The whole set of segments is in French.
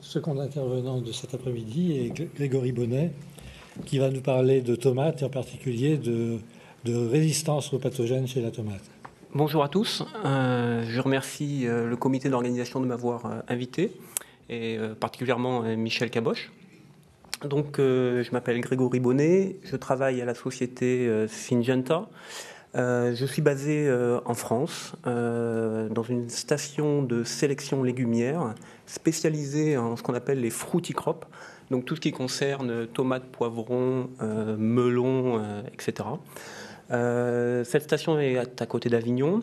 second intervenant de cet après-midi est Grégory Bonnet, qui va nous parler de tomates et en particulier de résistance aux pathogènes chez la tomate. Bonjour à tous, je remercie le comité d'organisation de m'avoir invité, et particulièrement Michel Caboche. Donc je m'appelle Grégory Bonnet, je travaille à la société Syngenta. Je suis basé en France, dans une station de sélection légumière spécialisée en ce qu'on appelle les fruity crops, donc tout ce qui concerne tomates, poivrons, melons, etc. Cette station est à côté d'Avignon.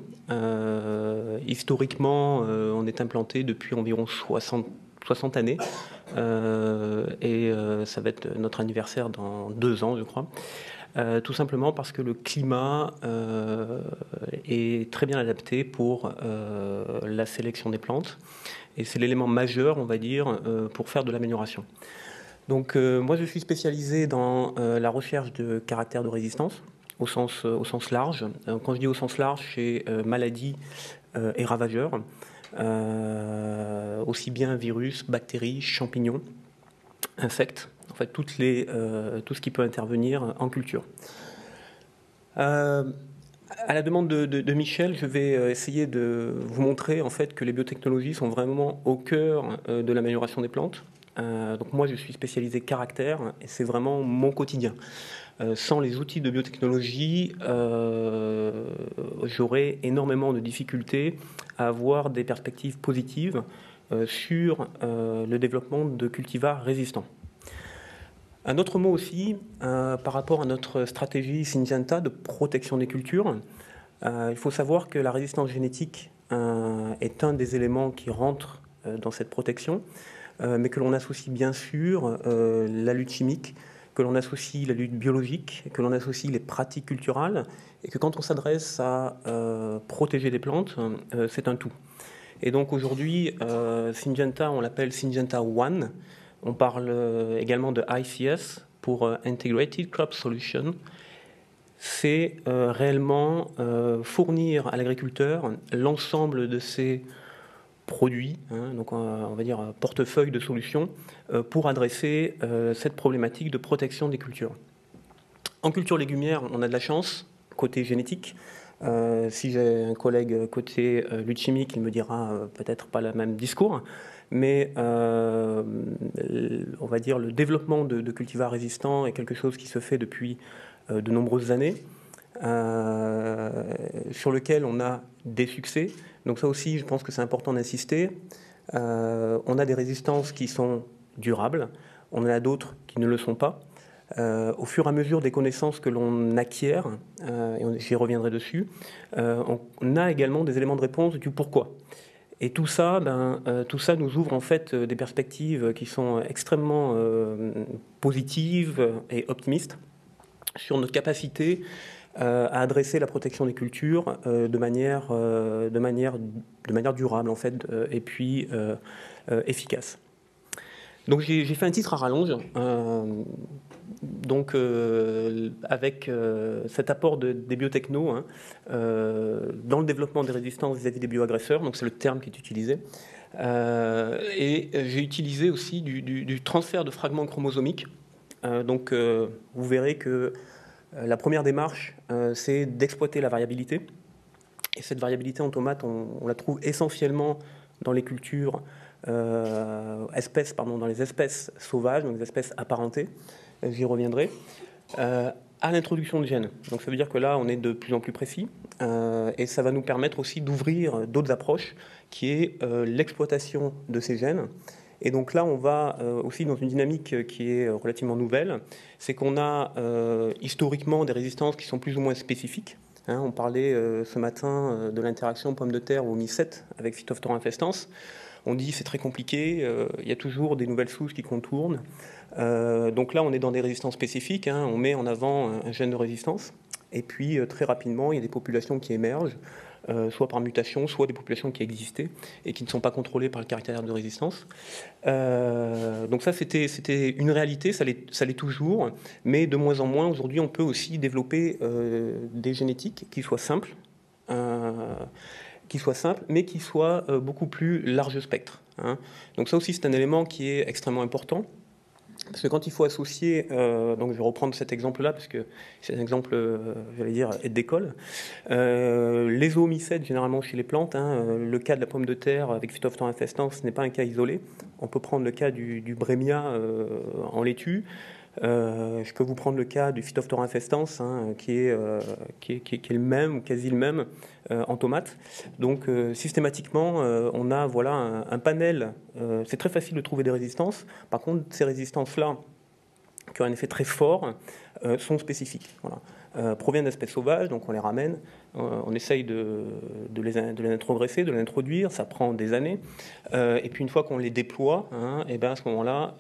Historiquement, on est implanté depuis environ 60 années. Ça va être notre anniversaire dans 2 ans, je crois. Tout simplement parce que le climat est très bien adapté pour la sélection des plantes. Et c'est l'élément majeur, on va dire, pour faire de l'amélioration. Donc moi, je suis spécialisé dans la recherche de caractères de résistance, au sens large. Quand je dis au sens large, c'est maladies et ravageurs, aussi bien virus, bactéries, champignons, insectes, en fait tout ce qui peut intervenir en culture. À la demande de Michel, je vais essayer de vous montrer en fait que les biotechnologies sont vraiment au cœur de l'amélioration des plantes. Donc moi, je suis spécialisé caractère et c'est vraiment mon quotidien. Sans les outils de biotechnologie, j'aurais énormément de difficultés à avoir des perspectives positives sur le développement de cultivars résistants. Un autre mot aussi, par rapport à notre stratégie Syngenta de protection des cultures, il faut savoir que la résistance génétique est un des éléments qui rentre dans cette protection, mais que l'on associe bien sûr la lutte chimique, que l'on associe la lutte biologique, que l'on associe les pratiques culturales, et que quand on s'adresse à protéger des plantes, c'est un tout. Et donc aujourd'hui, Syngenta, on l'appelle Syngenta One. On parle également de ICS pour Integrated Crop Solution. C'est réellement fournir à l'agriculteur l'ensemble de ces produits, donc on va dire un portefeuille de solutions pour adresser cette problématique de protection des cultures. En culture légumière, on a de la chance, côté génétique. Si j'ai un collègue côté lutte chimique, il me dira peut-être pas le même discours, mais on va dire le développement de cultivars résistants est quelque chose qui se fait depuis de nombreuses années, sur lequel on a des succès. Donc ça aussi, je pense que c'est important d'insister. On a des résistances qui sont durables, on en a d'autres qui ne le sont pas. Au fur et à mesure des connaissances que l'on acquiert, et j'y reviendrai dessus, on a également des éléments de réponse du pourquoi. Et tout ça nous ouvre en fait des perspectives qui sont extrêmement positives et optimistes sur notre capacité à adresser la protection des cultures de manière durable en fait, et puis efficace. Donc j'ai fait un titre à rallonge, avec cet apport des biotechnos dans le développement des résistances vis-à-vis des bioagresseurs, donc c'est le terme qui est utilisé. Et j'ai utilisé aussi du transfert de fragments chromosomiques. Vous verrez que la première démarche, c'est d'exploiter la variabilité. Et cette variabilité en tomate, on la trouve essentiellement dans les cultures dans les espèces sauvages, donc les espèces apparentées. J'y reviendrai. À l'introduction de gènes. Donc ça veut dire que là, on est de plus en plus précis. Et ça va nous permettre aussi d'ouvrir d'autres approches, qui est l'exploitation de ces gènes. Et donc là, on va aussi dans une dynamique qui est relativement nouvelle. C'est qu'on a historiquement des résistances qui sont plus ou moins spécifiques. On parlait ce matin de l'interaction pomme de terre au mycète avec Phytophthora infestans. On dit c'est très compliqué, il y a toujours des nouvelles souches qui contournent. Donc là, on est dans des résistances spécifiques. On met en avant un gène de résistance. Et puis, très rapidement, il y a des populations qui émergent, soit par mutation, soit des populations qui existaient et qui ne sont pas contrôlées par le caractère de résistance. Donc ça, c'était une réalité, ça l'est toujours, mais de moins en moins, aujourd'hui, on peut aussi développer des génétiques qui soient simples, qui soit simple, mais qui soit beaucoup plus large spectre. Hein. Donc ça aussi, c'est un élément qui est extrêmement important. Parce que quand il faut associer, donc je vais reprendre cet exemple-là, parce que c'est un exemple, j'allais dire, aide d'école. Les oomycètes, généralement chez les plantes, hein, le cas de la pomme de terre avec Phytophthora infestans, ce n'est pas un cas isolé. On peut prendre le cas du brémia en laitue. Je peux vous prendre le cas du Phytophthora infestans, hein, qui est le même, quasi le même, en tomate. Donc systématiquement, on a voilà, un panel. C'est très facile de trouver des résistances. Par contre, ces résistances-là, qui ont un effet très fort, sont spécifiques. Voilà. Proviennent d'espèces sauvages, donc on les ramène, on essaye de les introgresser, de les introduire, ça prend des années, et puis une fois qu'on les déploie, hein, et ben à ce moment-là,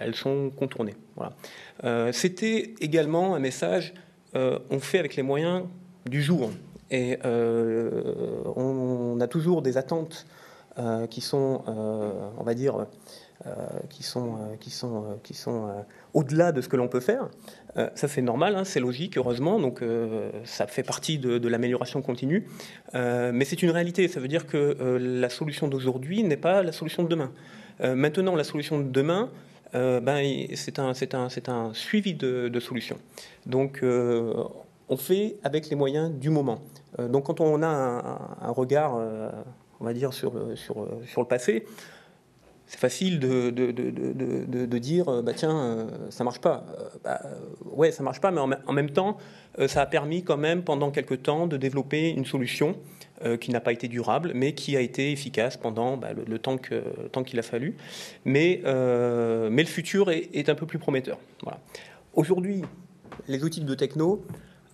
elles sont contournées. Voilà. C'était également un message, on fait avec les moyens du jour, et on a toujours des attentes qui sont, on va dire, qui sont au-delà de ce que l'on peut faire. Ça, c'est normal, hein, c'est logique, heureusement, donc ça fait partie de l'amélioration continue. Mais c'est une réalité, ça veut dire que la solution d'aujourd'hui n'est pas la solution de demain. Maintenant, la solution de demain, c'est un suivi de solutions. Donc, on fait avec les moyens du moment. Donc, quand on a un regard, on va dire, sur le passé, c'est facile de dire tiens, ça marche pas. Ouais, ça marche pas, mais en même temps, ça a permis quand même pendant quelques temps de développer une solution qui n'a pas été durable, mais qui a été efficace pendant le temps qu'il a fallu. Mais le futur est un peu plus prometteur. Voilà. Aujourd'hui, les outils de techno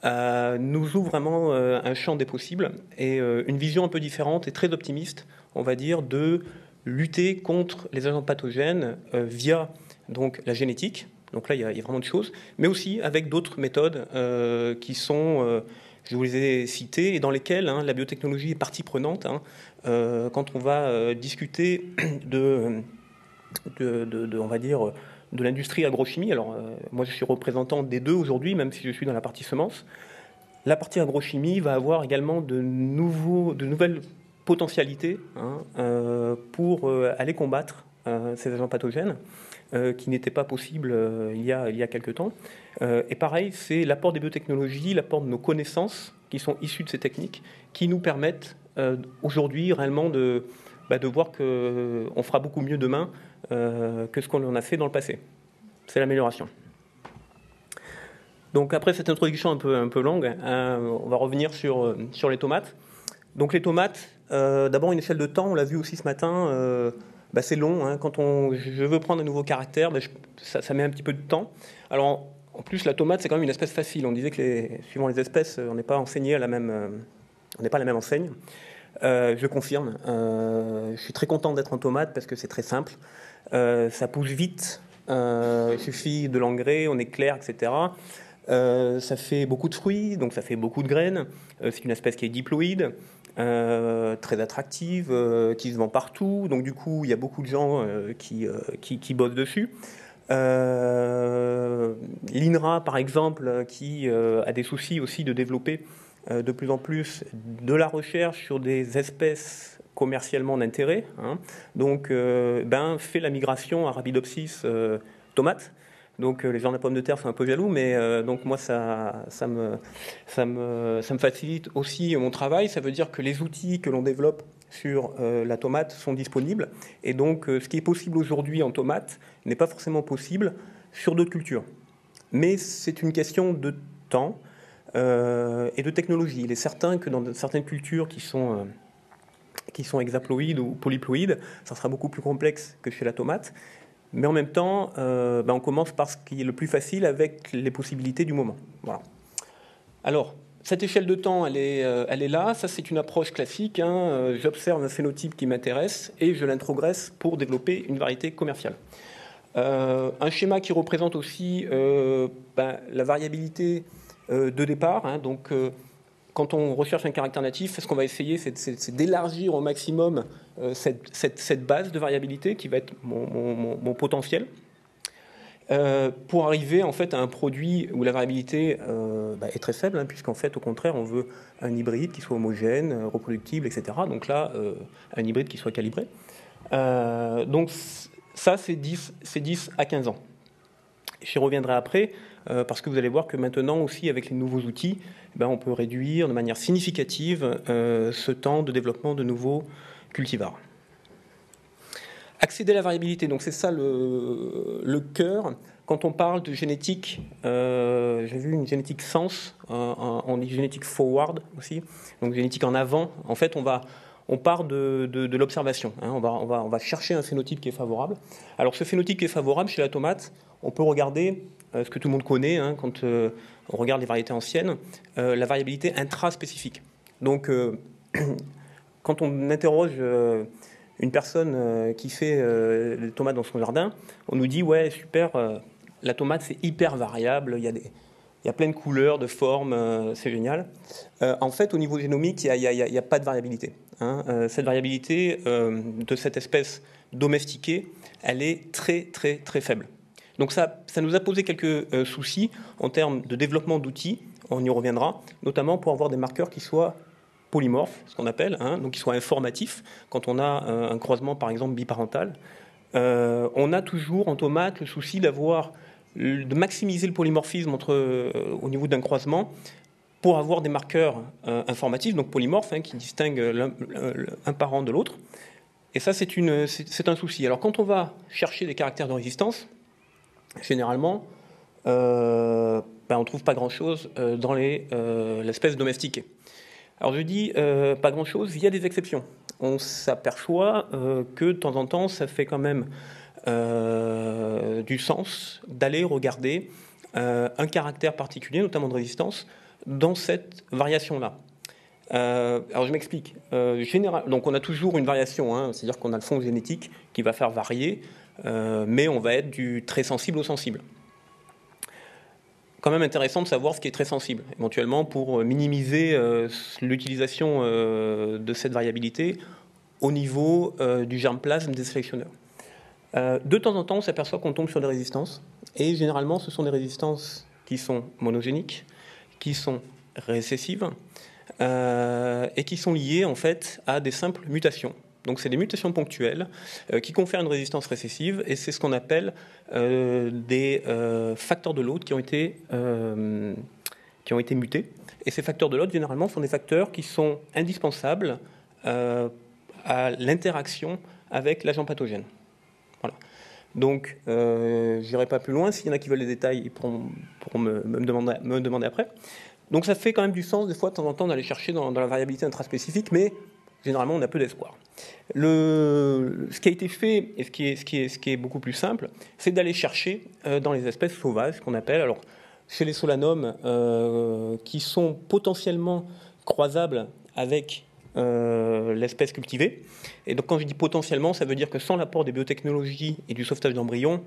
nous ouvrent vraiment un champ des possibles et une vision un peu différente et très optimiste, on va dire, de lutter contre les agents pathogènes via donc, la génétique. Donc là, il y a vraiment des choses, mais aussi avec d'autres méthodes qui sont, je vous les ai citées, et dans lesquelles hein, la biotechnologie est partie prenante. Hein, quand on va discuter on va dire, de l'industrie agrochimie. Alors, moi, je suis représentant des deux aujourd'hui, même si je suis dans la partie semences. La partie agrochimie va avoir également de nouvelles potentialités hein, pour aller combattre ces agents pathogènes qui n'étaient pas possibles il y a quelques temps. Et pareil, c'est l'apport des biotechnologies, l'apport de nos connaissances qui sont issues de ces techniques qui nous permettent aujourd'hui réellement de voir qu'on fera beaucoup mieux demain que ce qu'on en a fait dans le passé. C'est l'amélioration. Donc après cette introduction un peu longue, on va revenir sur les tomates. Donc les tomates, d'abord une échelle de temps, on l'a vu aussi ce matin, c'est long. Hein, quand je veux prendre un nouveau caractère, ça met un petit peu de temps. Alors en plus la tomate c'est quand même une espèce facile. On disait que suivant les espèces, on n'est pas enseigné on n'est pas à la même enseigne. Je confirme. Je suis très content d'être en tomate parce que c'est très simple. Ça pousse vite. Il suffit de l'engrais, on est clair, etc. Ça fait beaucoup de fruits, donc ça fait beaucoup de graines. C'est une espèce qui est diploïde, très attractive, qui se vend partout. Donc du coup, il y a beaucoup de gens qui bossent dessus. L'INRA, par exemple, qui a des soucis aussi de développer de plus en plus de la recherche sur des espèces commercialement d'intérêt. Hein. Donc, fait la migration à Arabidopsis tomate. Donc les gens de la pomme de terre sont un peu jaloux, mais donc moi ça me facilite aussi mon travail. Ça veut dire que les outils que l'on développe sur la tomate sont disponibles. Et donc ce qui est possible aujourd'hui en tomate n'est pas forcément possible sur d'autres cultures. Mais c'est une question de temps et de technologie. Il est certain que dans certaines cultures qui sont hexaploïdes ou polyploïdes, ça sera beaucoup plus complexe que chez la tomate. Mais en même temps, on commence par ce qui est le plus facile avec les possibilités du moment. Voilà. Alors, cette échelle de temps, elle est là. Ça, c'est une approche classique. Hein. J'observe un phénotype qui m'intéresse et je l'introgresse pour développer une variété commerciale. Un schéma qui représente aussi la variabilité de départ. Hein. Donc, quand on recherche un caractère natif, ce qu'on va essayer, c'est d'élargir au maximum cette base de variabilité qui va être mon potentiel. pour arriver en fait à un produit où la variabilité est très faible, hein, puisqu'en fait, au contraire, on veut un hybride qui soit homogène, reproductible, etc. Donc là, un hybride qui soit calibré. Donc ça, c'est 10 à 15 ans. J'y reviendrai après, parce que vous allez voir que maintenant aussi, avec les nouveaux outils, on peut réduire de manière significative ce temps de développement de nouveaux cultivars. Accéder à la variabilité, donc c'est ça le cœur. Quand on parle de génétique, j'ai vu une génétique sens, on dit génétique forward aussi, donc génétique en avant. En fait, on part de l'observation, hein. On va chercher un phénotype qui est favorable. Alors ce phénotype qui est favorable chez la tomate, on peut regarder ce que tout le monde connaît, hein, quand on regarde les variétés anciennes, la variabilité intraspécifique. Donc quand on interroge une personne qui fait des tomates dans son jardin, on nous dit ouais super, la tomate c'est hyper variable, il y a plein de couleurs, de formes, c'est génial. En fait, au niveau génomique, il n'y a pas de variabilité, hein. Cette variabilité de cette espèce domestiquée, elle est très très très faible. Donc ça nous a posé quelques soucis en termes de développement d'outils, on y reviendra, notamment pour avoir des marqueurs qui soient polymorphes, ce qu'on appelle, hein, donc qui soient informatifs. Quand on a un croisement, par exemple, biparental, on a toujours en tomate le souci de maximiser le polymorphisme au niveau d'un croisement pour avoir des marqueurs informatifs, donc polymorphes, hein, qui distinguent un parent de l'autre. Et ça, c'est un souci. Alors, quand on va chercher des caractères de résistance, généralement, on ne trouve pas grand-chose dans l'espèce domestiquée. Alors je dis pas grand-chose, il y a des exceptions. On s'aperçoit que de temps en temps, ça fait quand même du sens d'aller regarder un caractère particulier, notamment de résistance, dans cette variation-là. Alors je m'explique. Donc on a toujours une variation, hein, c'est-à-dire qu'on a le fond génétique qui va faire varier, mais on va être du très sensible au sensible. Quand même intéressant de savoir ce qui est très sensible, éventuellement pour minimiser l'utilisation de cette variabilité au niveau du germplasme des sélectionneurs. De temps en temps, on s'aperçoit qu'on tombe sur des résistances, et généralement, ce sont des résistances qui sont monogéniques, qui sont récessives, et qui sont liées en fait à des simples mutations. Donc c'est des mutations ponctuelles qui confèrent une résistance récessive, et c'est ce qu'on appelle des facteurs de l'hôte qui ont été mutés. Et ces facteurs de l'hôte, généralement, sont des facteurs qui sont indispensables à l'interaction avec l'agent pathogène. Voilà. Donc, je n'irai pas plus loin. S'il y en a qui veulent les détails, ils pourront me demander après. Donc ça fait quand même du sens, des fois, de temps en temps, d'aller chercher dans la variabilité intraspécifique, mais généralement, on a peu d'espoir. Ce qui a été fait, et ce qui est beaucoup plus simple, c'est d'aller chercher dans les espèces sauvages, qu'on appelle, alors, chez les solanums, qui sont potentiellement croisables avec l'espèce cultivée. Et donc, quand je dis potentiellement, ça veut dire que sans l'apport des biotechnologies et du sauvetage d'embryons,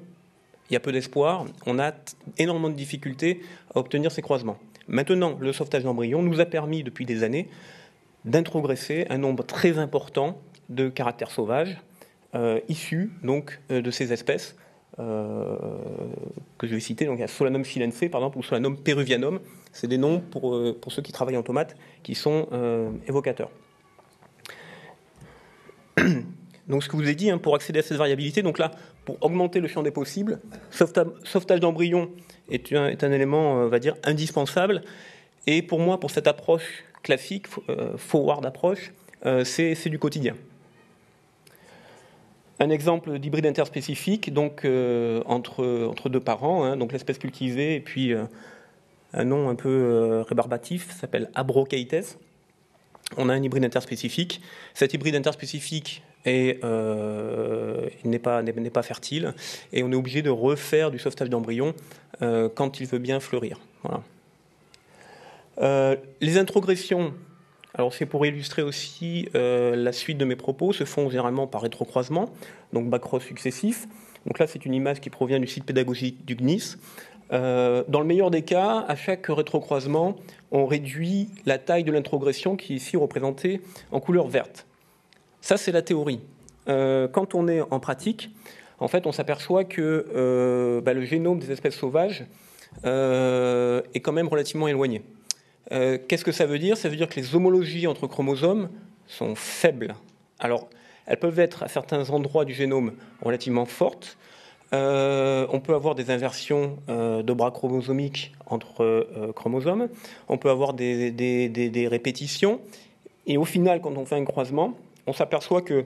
il y a peu d'espoir. On a énormément de difficultés à obtenir ces croisements. Maintenant, le sauvetage d'embryons nous a permis, depuis des années, d'introgresser un nombre très important de caractères sauvages issus donc de ces espèces que je vais citer. Donc il y a Solanum silense par exemple ou Solanum peruvianum. C'est des noms pour ceux qui travaillent en tomates qui sont évocateurs. Donc ce que je vous ai dit, hein, pour accéder à cette variabilité, donc là, pour augmenter le champ des possibles, sauvetage d'embryons est un élément, on va dire, indispensable. Et pour moi, pour cette approche classique, forward approche, c'est du quotidien. Un exemple d'hybride interspécifique, donc entre deux parents, hein, donc l'espèce cultivée et puis un nom un peu rébarbatif, s'appelle Abrochaetes. On a un hybride interspécifique. Cet hybride interspécifique n'est pas fertile et on est obligé de refaire du sauvetage d'embryons quand il veut bien fleurir. Voilà. Les introgressions, alors c'est pour illustrer aussi la suite de mes propos, se font généralement par rétrocroisement, donc backcross successif. Donc là, c'est une image qui provient du site pédagogique du CNIS. Dans le meilleur des cas, à chaque rétrocroisement, on réduit la taille de l'introgression qui est ici représentée en couleur verte. Ça, c'est la théorie. Quand on est en pratique, en fait, on s'aperçoit que le génome des espèces sauvages est quand même relativement éloigné. Qu'est-ce que ça veut dire? Ça veut dire que les homologies entre chromosomes sont faibles. Alors, elles peuvent être à certains endroits du génome relativement fortes. On peut avoir des inversions de bras chromosomiques entre chromosomes. On peut avoir des répétitions. Et au final, quand on fait un croisement, on s'aperçoit que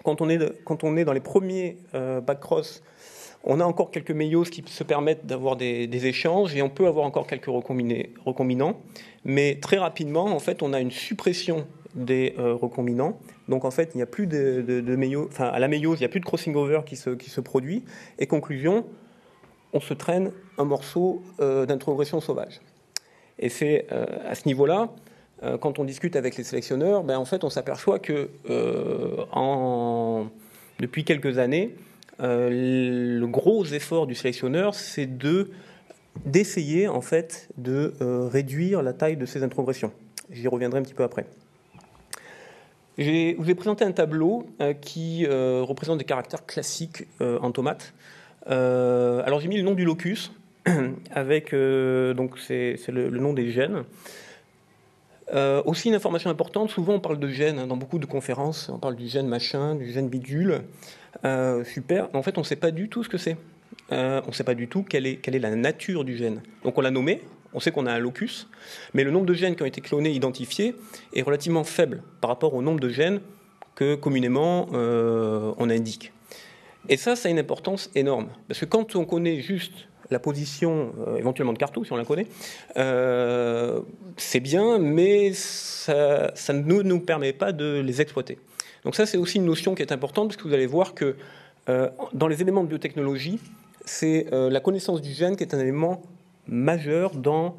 quand on est dans les premiers backcross, on a encore quelques méioses qui se permettent d'avoir des échanges et on peut avoir encore quelques recombinants. Mais très rapidement, en fait, on a une suppression des recombinants. Donc, en fait, il n'y a plus de méiose. Enfin, à la méiose, il n'y a plus de crossing over qui se produit. Et conclusion, on se traîne un morceau d'introgression sauvage. Et c'est à ce niveau-là, quand on discute avec les sélectionneurs, en fait, on s'aperçoit que depuis quelques années, le gros effort du sélectionneur, c'est d'essayer en fait de réduire la taille de ces introgressions. J'y reviendrai un petit peu après. Je vous ai présenté un tableau qui représente des caractères classiques en tomates. Alors j'ai mis le nom du locus avec donc c'est le nom des gènes. Aussi une information importante, souvent on parle de gènes dans beaucoup de conférences, on parle du gène machin, du gène bidule, super, en fait on ne sait pas du tout ce que c'est, on ne sait pas du tout quelle est la nature du gène. Donc on l'a nommé, on sait qu'on a un locus, mais le nombre de gènes qui ont été clonés, identifiés, est relativement faible par rapport au nombre de gènes que communément on indique. Et ça a une importance énorme, parce que quand on connaît juste la position éventuellement de Carto, si on la connaît, c'est bien, mais ça ne nous permet pas de les exploiter. Donc ça, c'est aussi une notion qui est importante, parce que vous allez voir que dans les éléments de biotechnologie, c'est la connaissance du gène qui est un élément majeur dans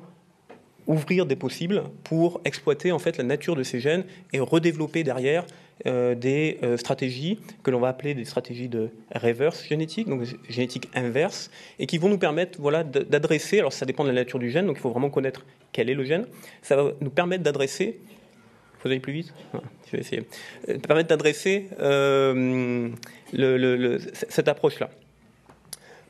ouvrir des possibles pour exploiter en fait la nature de ces gènes et redévelopper derrière des stratégies que l'on va appeler des stratégies de reverse génétique, donc génétique inverse, et qui vont nous permettre d'adresser, alors ça dépend de la nature du gène, donc il faut vraiment connaître quel est le gène, ça va nous permettre d'adresser, il faut aller plus vite, je vais essayer, permettre d'adresser cette approche-là.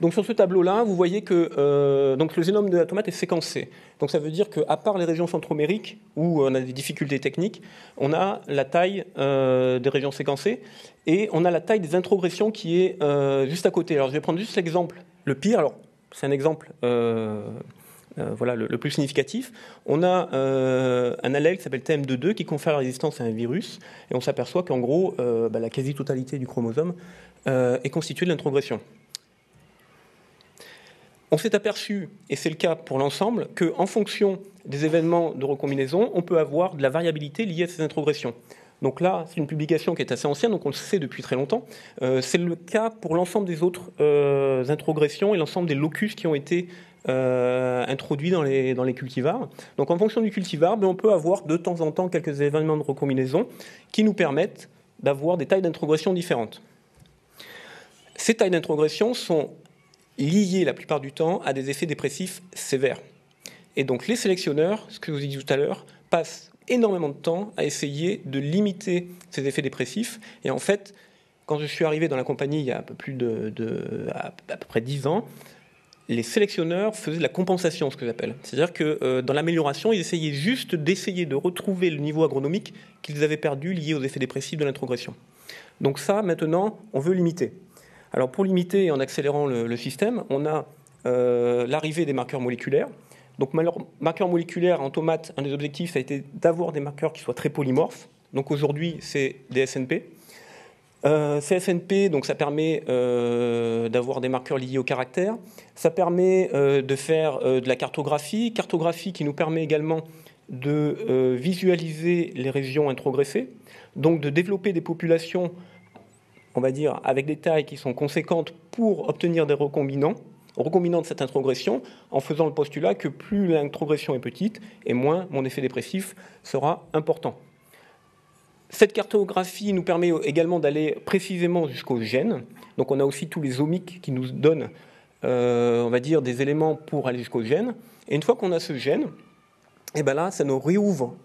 Donc sur ce tableau-là, vous voyez que donc le génome de la tomate est séquencé. Donc ça veut dire qu'à part les régions centromériques, où on a des difficultés techniques, on a la taille des régions séquencées, et on a la taille des introgressions qui est juste à côté. Alors je vais prendre juste l'exemple le pire. Alors c'est un exemple voilà, le plus significatif. On a un allèle qui s'appelle TM22 qui confère la résistance à un virus, et on s'aperçoit qu'en gros, la quasi-totalité du chromosome est constituée de l'introgression. On s'est aperçu, et c'est le cas pour l'ensemble, qu'en fonction des événements de recombinaison, on peut avoir de la variabilité liée à ces introgressions. Donc là, c'est une publication qui est assez ancienne, donc on le sait depuis très longtemps. C'est le cas pour l'ensemble des autres introgressions et l'ensemble des locus qui ont été introduits dans les cultivars. Donc en fonction du cultivar, on peut avoir de temps en temps quelques événements de recombinaison qui nous permettent d'avoir des tailles d'introgression différentes. Ces tailles d'introgression sont liées la plupart du temps à des effets dépressifs sévères. Et donc les sélectionneurs, ce que je vous ai dit tout à l'heure, passent énormément de temps à essayer de limiter ces effets dépressifs. Et en fait, quand je suis arrivé dans la compagnie il y a un peu plus à peu près 10 ans, les sélectionneurs faisaient de la compensation, ce que j'appelle. C'est-à-dire que dans l'amélioration, ils essayaient juste d'essayer de retrouver le niveau agronomique qu'ils avaient perdu lié aux effets dépressifs de l'introgression. Donc ça, maintenant, on veut limiter. Alors pour limiter en accélérant le système, on a l'arrivée des marqueurs moléculaires. Donc marqueurs moléculaires en tomate, un des objectifs ça a été d'avoir des marqueurs qui soient très polymorphes. Donc aujourd'hui, c'est des SNP. Ces SNP, donc ça permet d'avoir des marqueurs liés au caractère. Ça permet de faire de la cartographie qui nous permet également de visualiser les régions introgressées, donc de développer des populations, on va dire, avec des tailles qui sont conséquentes pour obtenir des recombinants de cette introgression, en faisant le postulat que plus l'introgression est petite, et moins mon effet dépressif sera important. Cette cartographie nous permet également d'aller précisément jusqu'aux gènes. Donc on a aussi tous les omics qui nous donnent, on va dire, des éléments pour aller jusqu'aux gènes. Et une fois qu'on a ce gène, et ben là, ça nous réouvre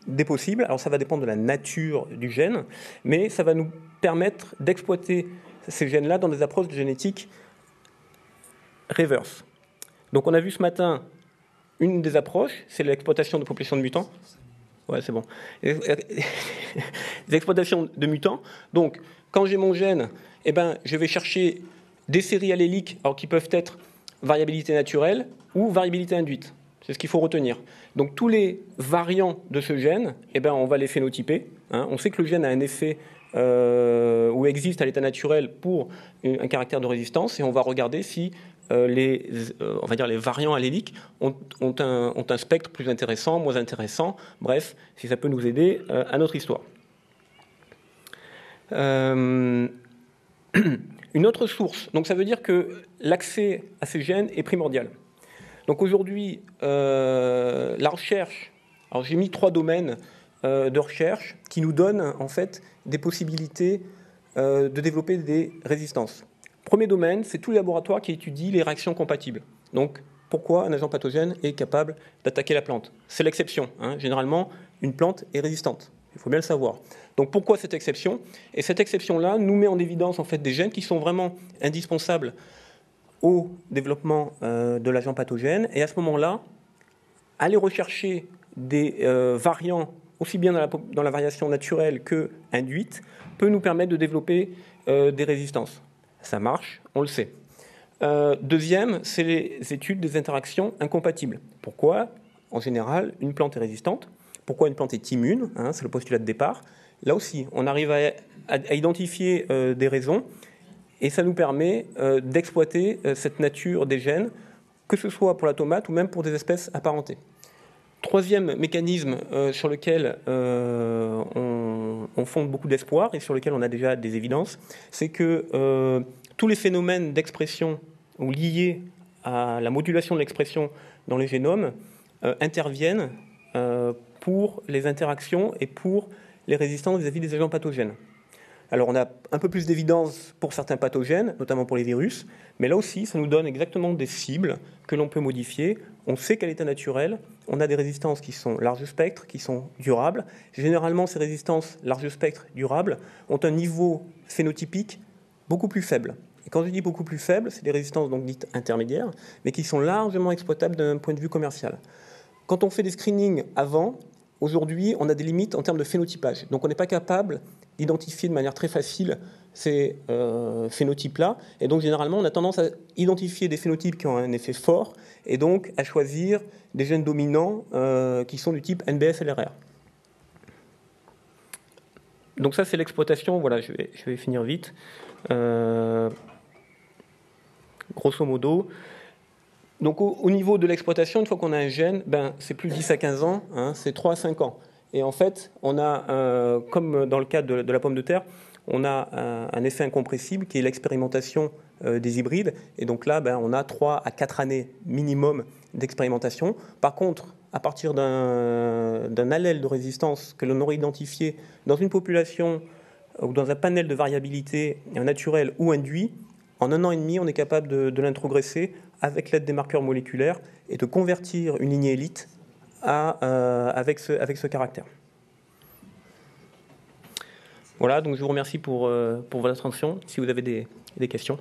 des possibles. Alors ça va dépendre de la nature du gène, mais ça va nous permettre d'exploiter ces gènes-là dans des approches de génétique reverse. Donc on a vu ce matin une des approches, c'est l'exploitation de populations de mutants. Ouais, c'est bon. Les exploitations de mutants. Donc, quand j'ai mon gène, eh ben, je vais chercher des séries alléliques, alors qui peuvent être variabilité naturelle ou variabilité induite. C'est ce qu'il faut retenir. Donc, tous les variants de ce gène, eh ben, on va les phénotyper. On sait que le gène a un effet ou existe à l'état naturel pour un caractère de résistance, et on va regarder si on va dire les variants alléliques ont un spectre plus intéressant, moins intéressant, bref, si ça peut nous aider à notre histoire. Une autre source, donc ça veut dire que l'accès à ces gènes est primordial. Donc aujourd'hui, la recherche, alors j'ai mis 3 domaines de recherche qui nous donnent en fait des possibilités de développer des résistances. Premier domaine, c'est tous les laboratoires qui étudient les réactions compatibles. Donc, pourquoi un agent pathogène est capable d'attaquer la plante? C'est l'exception. Généralement, une plante est résistante. Il faut bien le savoir. Donc, pourquoi cette exception? Et cette exception-là nous met en évidence en fait des gènes qui sont vraiment indispensables au développement de l'agent pathogène. Et à ce moment-là, aller rechercher des variants aussi bien dans la variation naturelle que induite peut nous permettre de développer des résistances. Ça marche, on le sait. Deuxième, c'est les études des interactions incompatibles. Pourquoi, en général, une plante est résistante? Pourquoi une plante est immune? C'est le postulat de départ. Là aussi, on arrive à identifier des raisons, et ça nous permet d'exploiter cette nature des gènes, que ce soit pour la tomate ou même pour des espèces apparentées. Troisième mécanisme sur lequel on fonde beaucoup d'espoir et sur lequel on a déjà des évidences, c'est que tous les phénomènes d'expression ou liés à la modulation de l'expression dans les génomes interviennent pour les interactions et pour les résistances vis-à-vis des agents pathogènes. Alors on a un peu plus d'évidence pour certains pathogènes, notamment pour les virus, mais là aussi ça nous donne exactement des cibles que l'on peut modifier. On sait qu'à l'état naturel, on a des résistances qui sont large spectre, qui sont durables. Généralement, ces résistances large spectre durables ont un niveau phénotypique beaucoup plus faible. Et quand je dis beaucoup plus faible, c'est des résistances donc dites intermédiaires, mais qui sont largement exploitables d'un point de vue commercial. Quand on fait des screenings avant, aujourd'hui, on a des limites en termes de phénotypage. Donc on n'est pas capable d'identifier de manière très facile ces phénotypes-là. Et donc généralement, on a tendance à identifier des phénotypes qui ont un effet fort et donc à choisir des gènes dominants qui sont du type NBS-LRR. Donc ça, c'est l'exploitation. Voilà, je vais finir vite. Grosso modo. Donc au niveau de l'exploitation, une fois qu'on a un gène, c'est plus 10 à 15 ans, c'est 3 à 5 ans. Et en fait, on a, comme dans le cas de la pomme de terre, on a un effet incompressible qui est l'expérimentation des hybrides. Et donc là, on a 3 à 4 années minimum d'expérimentation. Par contre, à partir d'un allèle de résistance que l'on aurait identifié dans une population ou dans un panel de variabilité naturelle ou induit, en 1 an et demi, on est capable de l'introgresser avec l'aide des marqueurs moléculaires et de convertir une lignée élite avec ce caractère. Voilà, donc je vous remercie pour votre attention. Si vous avez des questions.